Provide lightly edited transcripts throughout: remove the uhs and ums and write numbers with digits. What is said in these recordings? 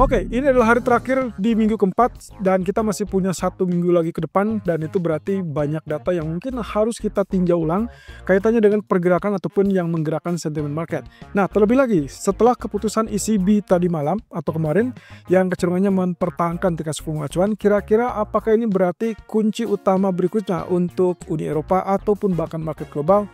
Oke, ini adalah hari terakhir di minggu keempat dan kita masih punya 1 minggu lagi ke depan, dan itu berarti banyak data yang mungkin harus kita tinjau ulang kaitannya dengan pergerakan ataupun yang menggerakkan sentimen market. Nah, terlebih lagi setelah keputusan ECB tadi malam atau kemarin yang kecenderungannya mempertahankan tingkat suku bunga acuan, kira-kira apakah ini berarti kunci utama berikutnya untuk Uni Eropa ataupun bahkan market global?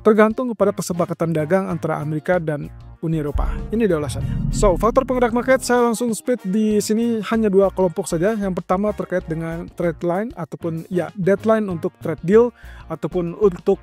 Tergantung kepada kesepakatan dagang antara Amerika dan Uni Eropa. Ini dia ulasannya. So, faktor penggerak market saya langsung split di sini hanya 2 kelompok saja. Yang pertama terkait dengan trade line ataupun ya deadline untuk trade deal ataupun untuk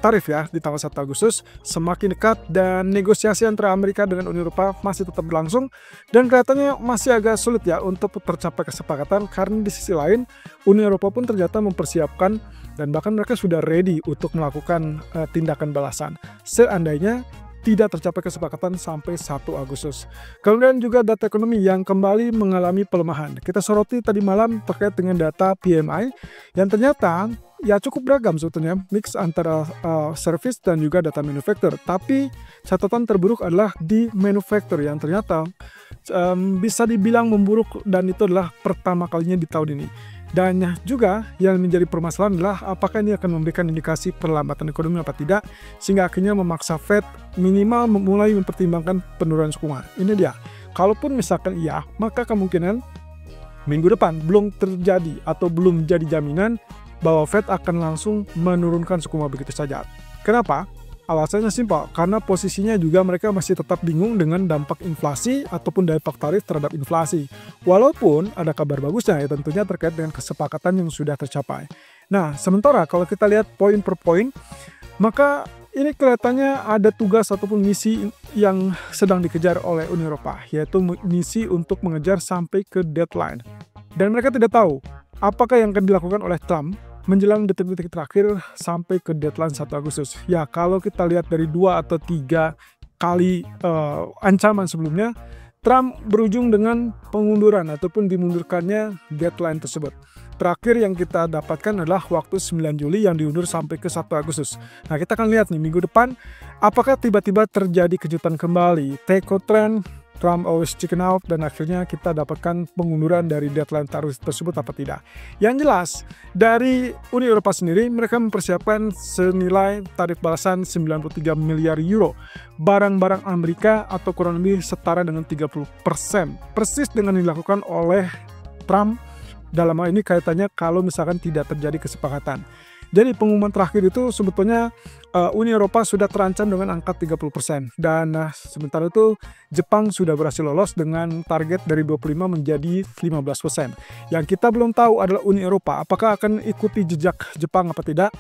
tarif ya di tanggal 1 Agustus semakin dekat, dan negosiasi antara Amerika dengan Uni Eropa masih tetap berlangsung dan kelihatannya masih agak sulit ya untuk tercapai kesepakatan, karena di sisi lain Uni Eropa pun ternyata mempersiapkan dan bahkan mereka sudah ready untuk melakukan tindakan balasan seandainya tidak tercapai kesepakatan sampai 1 Agustus. Kemudian juga data ekonomi yang kembali mengalami pelemahan. Kita soroti tadi malam terkait dengan data PMI yang ternyata ya cukup beragam sebetulnya, mix antara service dan juga data manufacturer. Tapi catatan terburuk adalah di manufacturer yang ternyata bisa dibilang memburuk, dan itu adalah pertama kalinya di tahun ini. Dan juga yang menjadi permasalahan adalah apakah ini akan memberikan indikasi perlambatan ekonomi apa tidak, sehingga akhirnya memaksa Fed minimal mulai mempertimbangkan penurunan suku bunga. Ini dia. Kalaupun misalkan iya, maka kemungkinan minggu depan belum terjadi atau belum jadi jaminan bahwa Fed akan langsung menurunkan suku bunga begitu saja. Kenapa? Alasannya simpel, karena posisinya juga mereka masih tetap bingung dengan dampak inflasi ataupun dampak tarif terhadap inflasi. Walaupun ada kabar bagusnya ya tentunya terkait dengan kesepakatan yang sudah tercapai. Nah, sementara kalau kita lihat poin per poin, maka ini kelihatannya ada tugas ataupun misi yang sedang dikejar oleh Uni Eropa, yaitu misi untuk mengejar sampai ke deadline. Dan mereka tidak tahu apakah yang akan dilakukan oleh Trump menjelang detik-detik terakhir sampai ke deadline 1 Agustus. Ya, kalau kita lihat dari 2 atau 3 kali ancaman sebelumnya, Trump berujung dengan pengunduran ataupun dimundurkannya deadline tersebut. Terakhir yang kita dapatkan adalah waktu 9 Juli yang diundur sampai ke 1 Agustus. Nah, kita akan lihat nih minggu depan apakah tiba-tiba terjadi kejutan kembali, take trend, Trump always chicken out, dan akhirnya kita dapatkan pengunduran dari deadline tarif tersebut apa tidak. Yang jelas, dari Uni Eropa sendiri, mereka mempersiapkan senilai tarif balasan 93 miliar euro. Barang-barang Amerika atau kurang lebih setara dengan 30%. Persis dengan dilakukan oleh Trump dalam hal ini kaitannya kalau misalkan tidak terjadi kesepakatan. Jadi pengumuman terakhir itu sebetulnya Uni Eropa sudah terancam dengan angka 30%. Dan sementara itu Jepang sudah berhasil lolos dengan target dari 25 menjadi 15%. Yang kita belum tahu adalah Uni Eropa apakah akan ikuti jejak Jepang apa tidak.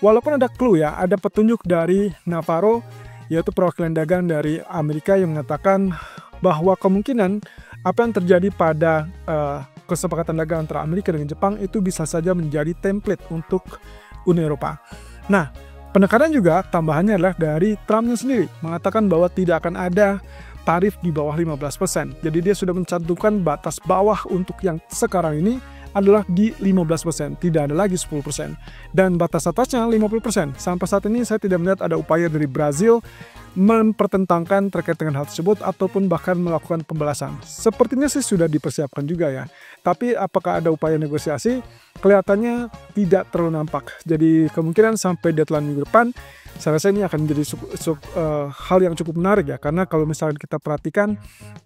Walaupun ada clue ya, ada petunjuk dari Navarro, yaitu perwakilan dagang dari Amerika yang mengatakan bahwa kemungkinan apa yang terjadi pada kesepakatan dagang antara Amerika dengan Jepang itu bisa saja menjadi template untuk Uni Eropa. Nah, penekanan juga tambahannya adalah dari Trumpnya sendiri, mengatakan bahwa tidak akan ada tarif di bawah 15%. Jadi dia sudah mencantumkan batas bawah untuk yang sekarang ini adalah di 15%, tidak ada lagi 10%. Dan batas atasnya 50%. Sampai saat ini saya tidak melihat ada upaya dari Brazil mempertentangkan terkait dengan hal tersebut ataupun bahkan melakukan pembalasan. Sepertinya sih sudah dipersiapkan juga ya. Tapi apakah ada upaya negosiasi? Kelihatannya tidak terlalu nampak. Jadi kemungkinan sampai deadline minggu depan, saya rasa ini akan menjadi hal yang cukup menarik ya. Karena kalau misalnya kita perhatikan,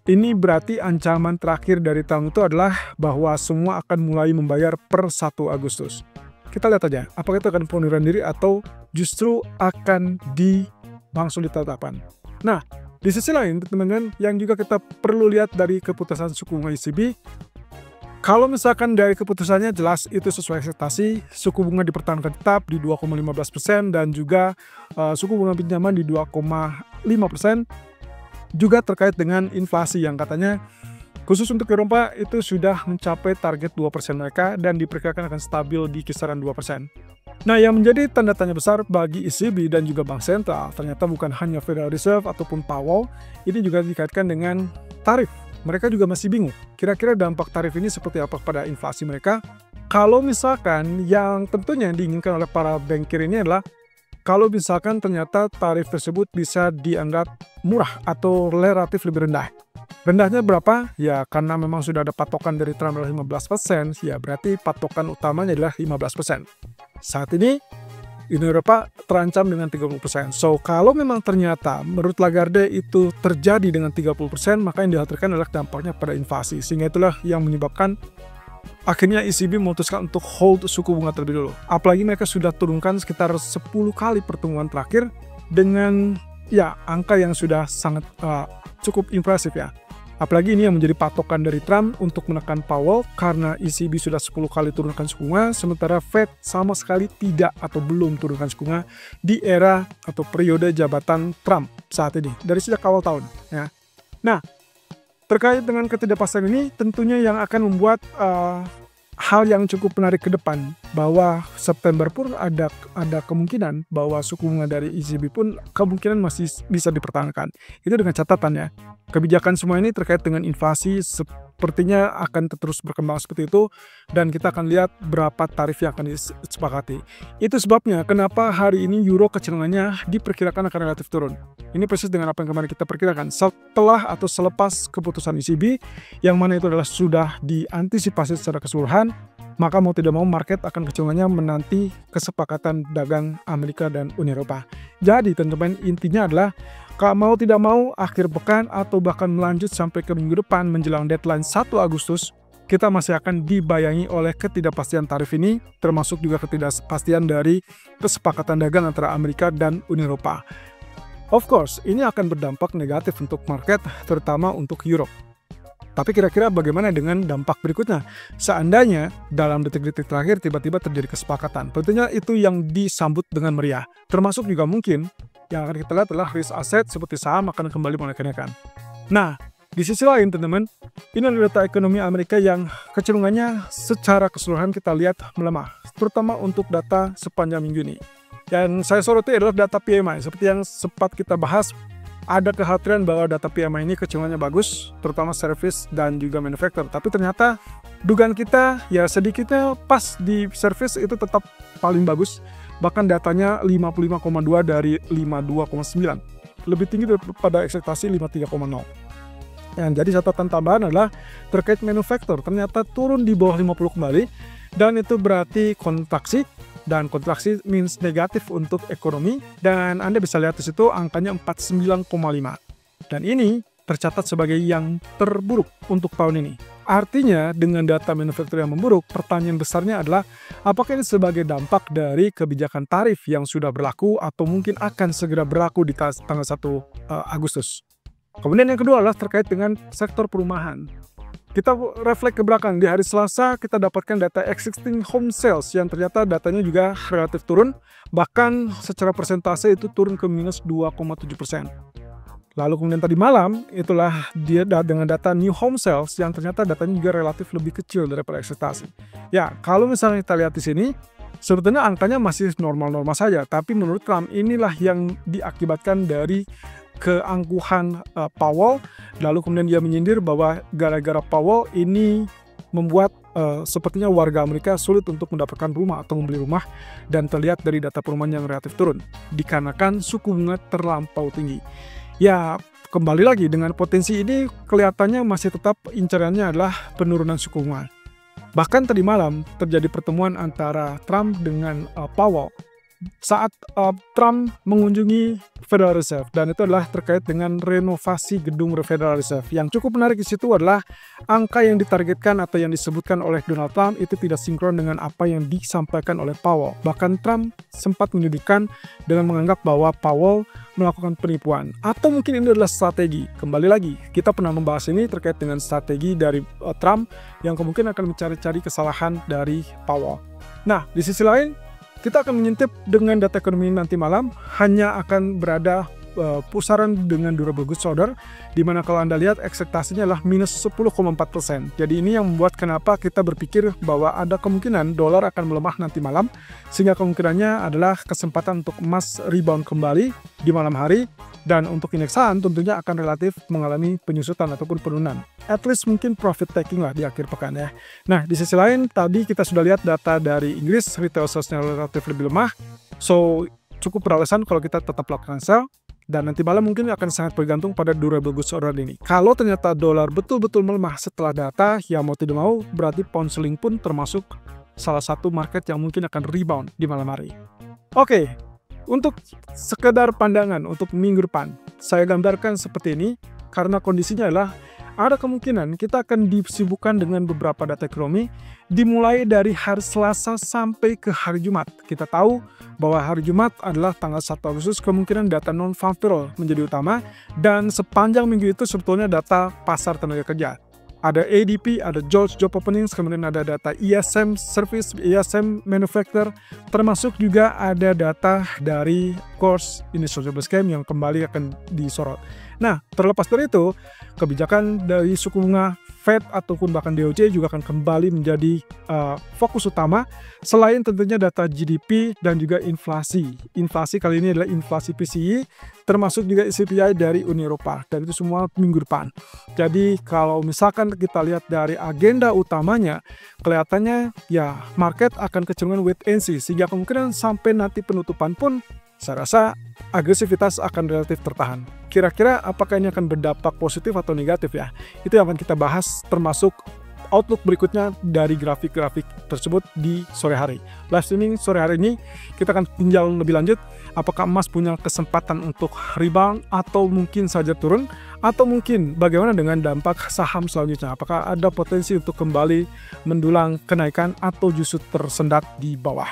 ini berarti ancaman terakhir dari tahun itu adalah bahwa semua akan mulai membayar per 1 Agustus. Kita lihat aja, apakah itu akan pengunduran diri atau justru akan langsung ditetapkan. Nah, di sisi lain teman-teman yang juga kita perlu lihat dari keputusan suku bunga ECB, kalau misalkan dari keputusannya jelas itu sesuai ekspektasi, suku bunga dipertahankan tetap di 2,15% dan juga suku bunga pinjaman di 2,5%, juga terkait dengan inflasi yang katanya khusus untuk Eropa itu sudah mencapai target 2% mereka dan diperkirakan akan stabil di kisaran 2%. Nah, yang menjadi tanda tanya besar bagi ECB dan juga Bank Sentral ternyata bukan hanya Federal Reserve ataupun Powell, ini juga dikaitkan dengan tarif. Mereka juga masih bingung, kira-kira dampak tarif ini seperti apa pada inflasi mereka. Kalau misalkan yang tentunya diinginkan oleh para bankir ini adalah kalau misalkan ternyata tarif tersebut bisa dianggap murah atau relatif lebih rendah. Rendahnya berapa? Ya karena memang sudah ada patokan dari Trump adalah 15%, ya berarti patokan utamanya adalah 15%. Saat ini Uni Eropa terancam dengan 30%. So, kalau memang ternyata menurut Lagarde itu terjadi dengan 30%, maka yang dikhawatirkan adalah dampaknya pada inflasi. Sehingga itulah yang menyebabkan akhirnya ECB memutuskan untuk hold suku bunga terlebih dulu. Apalagi mereka sudah turunkan sekitar 10 kali pertemuan terakhir dengan ya angka yang sudah sangat cukup impresif ya. Apalagi ini yang menjadi patokan dari Trump untuk menekan Powell karena ECB sudah 10 kali turunkan suku bunga, sementara Fed sama sekali tidak atau belum turunkan suku bunga di era atau periode jabatan Trump saat ini, dari sejak awal tahun. Ya. Nah, terkait dengan ketidakpastian ini tentunya yang akan membuat hal yang cukup menarik ke depan, bahwa September pun ada kemungkinan bahwa suku bunga dari ECB pun kemungkinan masih bisa dipertahankan. Itu dengan catatan ya, kebijakan semua ini terkait dengan inflasi sepertinya akan terus berkembang seperti itu, dan kita akan lihat berapa tarif yang akan disepakati. Itu sebabnya kenapa hari ini euro kecenderungannya diperkirakan akan relatif turun. Ini persis dengan apa yang kemarin kita perkirakan. Setelah atau selepas keputusan ECB, yang mana itu adalah sudah diantisipasi secara keseluruhan, maka mau tidak mau market akan kecenderungannya menanti kesepakatan dagang Amerika dan Uni Eropa. Jadi teman-teman, intinya adalah kalau mau tidak mau akhir pekan atau bahkan melanjut sampai ke minggu depan menjelang deadline 1 Agustus, kita masih akan dibayangi oleh ketidakpastian tarif ini, termasuk juga ketidakpastian dari kesepakatan dagang antara Amerika dan Uni Eropa. Of course, ini akan berdampak negatif untuk market, terutama untuk Europe. Tapi kira-kira bagaimana dengan dampak berikutnya? Seandainya dalam detik-detik terakhir tiba-tiba terjadi kesepakatan, tentunya itu yang disambut dengan meriah. Termasuk juga mungkin yang akan kita lihat adalah risk aset seperti saham akan kembali mulai kenaikan. Nah, di sisi lain teman-teman, ini adalah data ekonomi Amerika yang kecenderungannya secara keseluruhan kita lihat melemah, terutama untuk data sepanjang minggu ini. Dan saya soroti adalah data PMI, seperti yang sempat kita bahas, ada kekhawatiran bahwa data PMI ini kecenderungannya bagus, terutama service dan juga manufacturer. Tapi ternyata dugaan kita ya sedikitnya pas di service itu tetap paling bagus, bahkan datanya 55,2 dari 52,9. Lebih tinggi daripada ekspektasi 53,0. Jadi catatan tambahan adalah terkait manufacturer, ternyata turun di bawah 50 kembali, dan itu berarti kontraksi. Dan kontraksi means negatif untuk ekonomi, dan Anda bisa lihat di situ angkanya 49,5. Dan ini tercatat sebagai yang terburuk untuk tahun ini. Artinya dengan data manufaktur yang memburuk, pertanyaan besarnya adalah apakah ini sebagai dampak dari kebijakan tarif yang sudah berlaku atau mungkin akan segera berlaku di tanggal 1 Agustus. Kemudian yang kedua adalah terkait dengan sektor perumahan. Kita refleks ke belakang, di hari Selasa kita dapatkan data existing home sales yang ternyata datanya juga relatif turun, bahkan secara persentase itu turun ke minus 2,7%. Lalu kemudian tadi malam, itulah dia dengan data new home sales yang ternyata datanya juga relatif lebih kecil daripada ekspektasi. Ya, kalau misalnya kita lihat di sini, sebetulnya angkanya masih normal-normal saja, tapi menurut Trump inilah yang diakibatkan dari keangkuhan Powell, lalu kemudian dia menyindir bahwa gara-gara Powell ini membuat sepertinya warga Amerika sulit untuk mendapatkan rumah atau membeli rumah, dan terlihat dari data perumahan yang relatif turun dikarenakan suku bunga terlampau tinggi. Ya, kembali lagi dengan potensi ini kelihatannya masih tetap incarannya adalah penurunan suku bunga. Bahkan tadi malam terjadi pertemuan antara Trump dengan Powell saat Trump mengunjungi Federal Reserve, dan itu adalah terkait dengan renovasi gedung Federal Reserve. Yang cukup menarik di situ adalah angka yang ditargetkan atau yang disebutkan oleh Donald Trump itu tidak sinkron dengan apa yang disampaikan oleh Powell. Bahkan Trump sempat menyudutkan dengan menganggap bahwa Powell melakukan penipuan, atau mungkin ini adalah strategi. Kembali lagi, kita pernah membahas ini terkait dengan strategi dari Trump yang kemungkinan akan mencari-cari kesalahan dari Powell. Nah, di sisi lain, kita akan mengintip dengan data ekonomi nanti malam, hanya akan berada pusaran dengan durable goods order, di mana kalau Anda lihat ekspektasinya adalah minus 10,4%. Jadi ini yang membuat kenapa kita berpikir bahwa ada kemungkinan dolar akan melemah nanti malam, sehingga kemungkinannya adalah kesempatan untuk emas rebound kembali di malam hari, dan untuk indeks saham tentunya akan relatif mengalami penyusutan ataupun penurunan. At least mungkin profit taking lah di akhir pekan ya. Nah, di sisi lain tadi kita sudah lihat data dari Inggris, retail sales-nya relatif lebih lemah, so cukup beralasan kalau kita tetap lakukan sell. Dan nanti malam mungkin akan sangat bergantung pada durable goods order ini. Kalau ternyata dolar betul-betul melemah setelah data, ya mau tidak mau berarti pound sterling pun termasuk salah satu market yang mungkin akan rebound di malam hari. Oke, untuk sekedar pandangan untuk minggu depan, saya gambarkan seperti ini karena kondisinya adalah ada kemungkinan kita akan disibukkan dengan beberapa data ekonomi dimulai dari hari Selasa sampai ke hari Jumat. Kita tahu bahwa hari Jumat adalah tanggal 1 Agustus, kemungkinan data non-farm payroll menjadi utama, dan sepanjang minggu itu sebetulnya data pasar tenaga kerja. Ada ADP, ada Jobs Job Openings, kemudian ada data ISM Service, ISM Manufacturer, termasuk juga ada data dari Course Initial Jobless Claim yang kembali akan disorot. Nah, terlepas dari itu, kebijakan dari suku bunga Fed ataupun bahkan DOJ juga akan kembali menjadi fokus utama, selain tentunya data GDP dan juga inflasi. Inflasi kali ini adalah inflasi PCE, termasuk juga CPI dari Uni Eropa, dan itu semua minggu depan. Jadi kalau misalkan kita lihat dari agenda utamanya, kelihatannya ya market akan kecenderungan wait and see, sehingga kemungkinan sampai nanti penutupan pun saya rasa agresivitas akan relatif tertahan. Kira-kira apakah ini akan berdampak positif atau negatif ya? Itu yang akan kita bahas, termasuk outlook berikutnya dari grafik-grafik tersebut di sore hari. Live streaming sore hari ini kita akan tinjau lebih lanjut apakah emas punya kesempatan untuk rebound atau mungkin saja turun, atau mungkin bagaimana dengan dampak saham selanjutnya. Apakah ada potensi untuk kembali mendulang kenaikan atau justru tersendat di bawah.